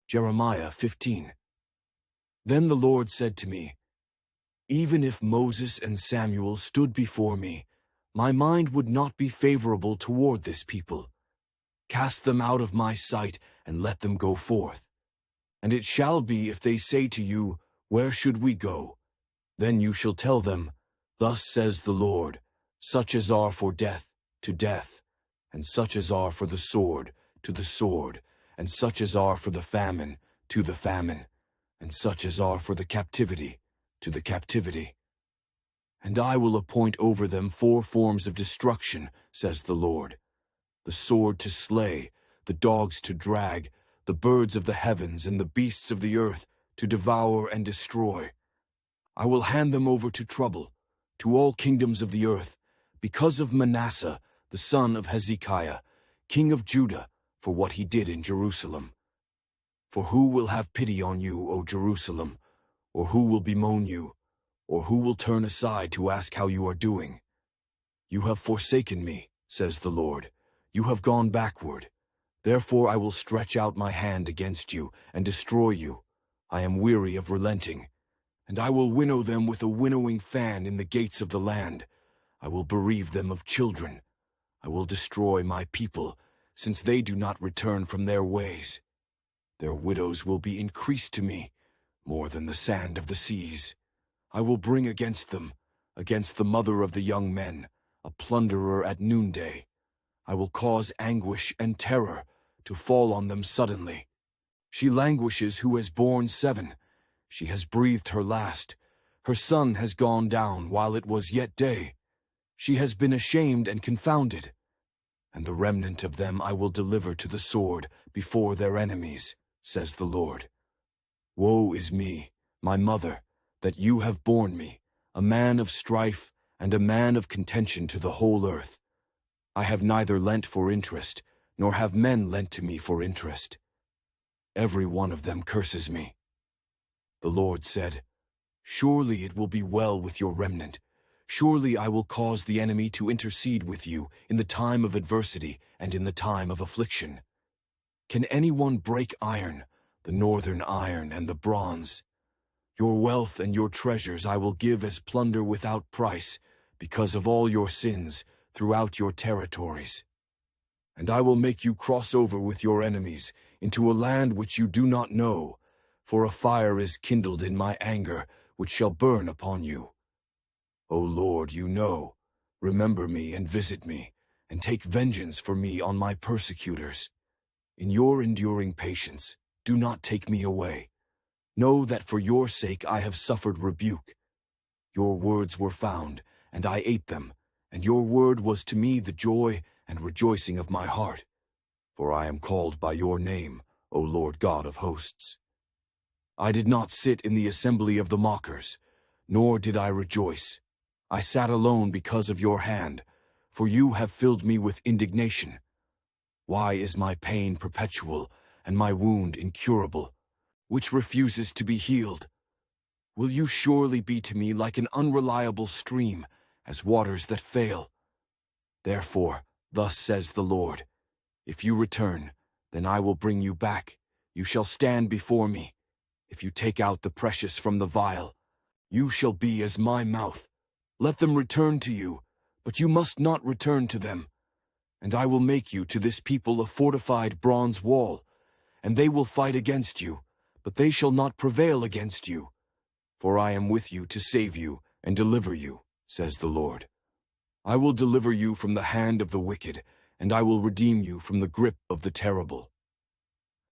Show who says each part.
Speaker 1: Jeremiah 15. Then the Lord said to me, even if Moses and Samuel stood before me, my mind would not be favorable toward this people. Cast them out of my sight and let them go forth. And it shall be, if they say to you, where should we go? Then you shall tell them, thus says the Lord, such as are for death, to death, and such as are for the sword, to the sword, and such as are for the famine, to the famine, and such as are for the captivity, to the captivity. And I will appoint over them 4 forms of destruction, says the Lord: the sword to slay, the dogs to drag, the birds of the heavens and the beasts of the earth to devour and destroy. I will hand them over to trouble, to all kingdoms of the earth, because of Manasseh, the son of Hezekiah, king of Judah, for what he did in Jerusalem. For who will have pity on you, O Jerusalem? Or who will bemoan you? Or who will turn aside to ask how you are doing? You have forsaken me, says the Lord. You have gone backward. Therefore I will stretch out my hand against you and destroy you. I am weary of relenting. And I will winnow them with a winnowing fan in the gates of the land. I will bereave them of children. I will destroy my people, since they do not return from their ways. Their widows will be increased to me, more than the sand of the seas. I will bring against them, against the mother of the young men, a plunderer at noonday. I will cause anguish and terror to fall on them suddenly. She languishes who has borne 7. She has breathed her last. Her sun has gone down while it was yet day. She has been ashamed and confounded. And the remnant of them I will deliver to the sword before their enemies, says the Lord. Woe is me, my mother, that you have borne me, a man of strife and a man of contention to the whole earth. I have neither lent for interest, nor have men lent to me for interest. Every one of them curses me. The Lord said, surely it will be well with your remnant. Surely I will cause the enemy to intercede with you in the time of adversity and in the time of affliction. Can anyone break iron, the northern iron and the bronze? Your wealth and your treasures I will give as plunder without price, because of all your sins throughout your territories. And I will make you cross over with your enemies into a land which you do not know, for a fire is kindled in my anger, which shall burn upon you. O Lord, you know, remember me and visit me, and take vengeance for me on my persecutors. In your enduring patience, do not take me away. Know that for your sake I have suffered rebuke. Your words were found, and I ate them, and your word was to me the joy and rejoicing of my heart. For I am called by your name, O Lord God of hosts. I did not sit in the assembly of the mockers, nor did I rejoice. I sat alone because of your hand, for you have filled me with indignation. Why is my pain perpetual and my wound incurable, which refuses to be healed? Will you surely be to me like an unreliable stream, as waters that fail? Therefore, thus says the Lord, if you return, then I will bring you back. You shall stand before me. If you take out the precious from the vial, you shall be as my mouth. Let them return to you, but you must not return to them. And I will make you to this people a fortified bronze wall, and they will fight against you, but they shall not prevail against you. For I am with you to save you and deliver you, says the Lord. I will deliver you from the hand of the wicked, and I will redeem you from the grip of the terrible.